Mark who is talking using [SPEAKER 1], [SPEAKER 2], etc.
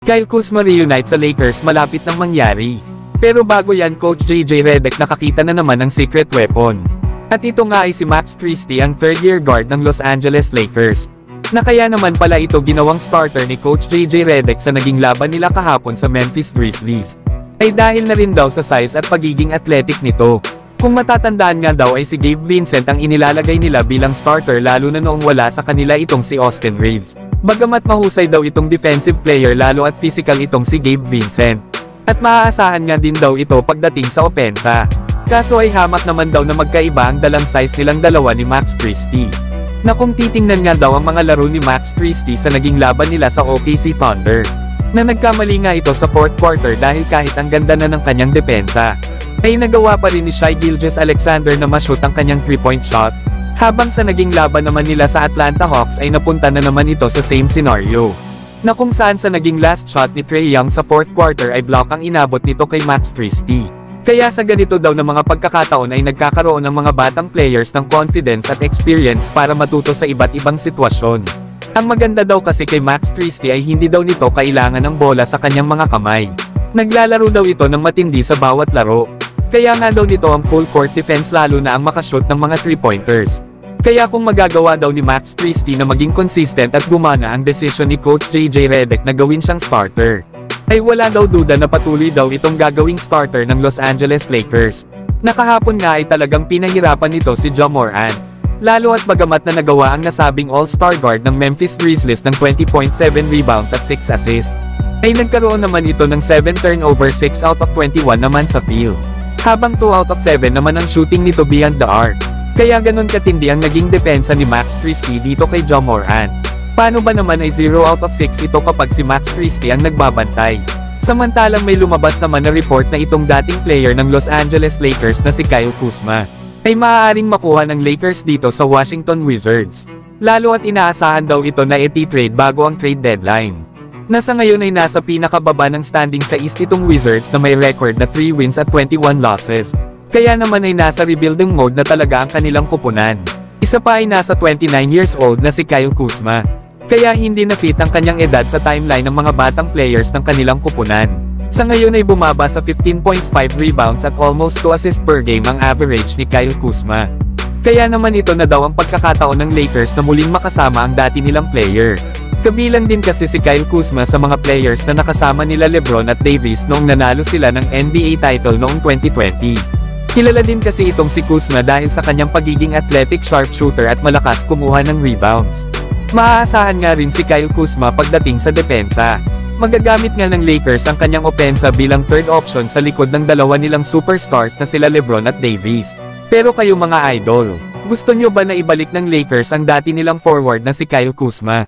[SPEAKER 1] Kyle Kuzma reunite sa Lakers malapit nang mangyari. Pero bago yan, Coach JJ Redick nakakita na naman ng secret weapon. At ito nga ay si Max Christie, ang third-year guard ng Los Angeles Lakers. Na kaya naman pala ito ginawang starter ni Coach JJ Redick sa naging laban nila kahapon sa Memphis Grizzlies. Ay dahil na rin daw sa size at pagiging athletic nito. Kung matatandaan nga daw ay si Gabe Vincent ang inilalagay nila bilang starter lalo na noong wala sa kanila itong si Austin Reaves. Bagamat mahusay daw itong defensive player lalo at physical itong si Gabe Vincent. At maaasahan nga din daw ito pagdating sa opensa. Kaso ay hamak naman daw na magkaiba ang dalang size nilang dalawa ni Max Christie. Na kung titingnan nga daw ang mga laro ni Max Christie sa naging laban nila sa OKC Thunder. Na nagkamali nga ito sa fourth quarter dahil kahit ang ganda na ng kanyang depensa, ay nagawa pa rin ni Shai Gilgeous-Alexander na ma-shoot ang kanyang 3-point shot. Habang sa naging laban naman nila sa Atlanta Hawks ay napunta na naman ito sa same scenario. Na kung saan sa naging last shot ni Trae Young sa fourth quarter ay block ang inabot nito kay Max Christie. Kaya sa ganito daw na mga pagkakataon ay nagkakaroon ng mga batang players ng confidence at experience para matuto sa iba't ibang sitwasyon. Ang maganda daw kasi kay Max Christie ay hindi daw nito kailangan ng bola sa kanyang mga kamay. Naglalaro daw ito ng matindi sa bawat laro. Kaya nga daw nito ang full court defense lalo na ang makashoot ng mga 3-pointers. Kaya kung magagawa daw ni Max Christie na maging consistent at gumana ang desisyon ni Coach JJ Redick na gawin siyang starter, ay wala daw duda na patuloy daw itong gagawing starter ng Los Angeles Lakers. Nakahapon nga ay talagang pinahirapan nito si Ja Morant. Lalo at bagamat na nagawa ang nasabing all-star guard ng Memphis Grizzlies ng 20.7 rebounds at 6 assists, ay nagkaroon naman ito ng 7 turnovers, 6 out of 21 naman sa field. Habang 2 out of 7 naman ang shooting nito beyond the arc. Kaya ganun katindi ang naging depensa ni Max Christie dito kay Ja Morant. Paano ba naman ay 0 out of 6 ito kapag si Max Christie ang nagbabantay? Samantalang may lumabas naman na report na itong dating player ng Los Angeles Lakers na si Kyle Kuzma ay maaaring makuha ng Lakers dito sa Washington Wizards. Lalo at inaasahan daw ito na i-trade bago ang trade deadline. Nasa ngayon ay nasa pinakababa ng standing sa East itong Wizards na may record na 3 wins at 21 losses. Kaya naman ay nasa rebuilding mode na talaga ang kanilang kupunan. Isa pa ay nasa 29 years old na si Kyle Kuzma. Kaya hindi na fit ang kanyang edad sa timeline ng mga batang players ng kanilang kupunan. Sa ngayon ay bumaba sa 15.5 rebounds at almost 2 assists per game ang average ni Kyle Kuzma. Kaya naman ito na daw ang pagkakataon ng Lakers na muling makasama ang dati nilang player. Kabilang din kasi si Kyle Kuzma sa mga players na nakasama nila LeBron at Davis noong nanalo sila ng NBA title noong 2020. Kilala din kasi itong si Kuzma dahil sa kanyang pagiging athletic sharpshooter at malakas kumuha ng rebounds. Maaasahan nga rin si Kyle Kuzma pagdating sa depensa. Magagamit nga ng Lakers ang kanyang opensa bilang third option sa likod ng dalawa nilang superstars na sila LeBron at Davis. Pero kayo mga idol, gusto nyo ba na ibalik ng Lakers ang dati nilang forward na si Kyle Kuzma?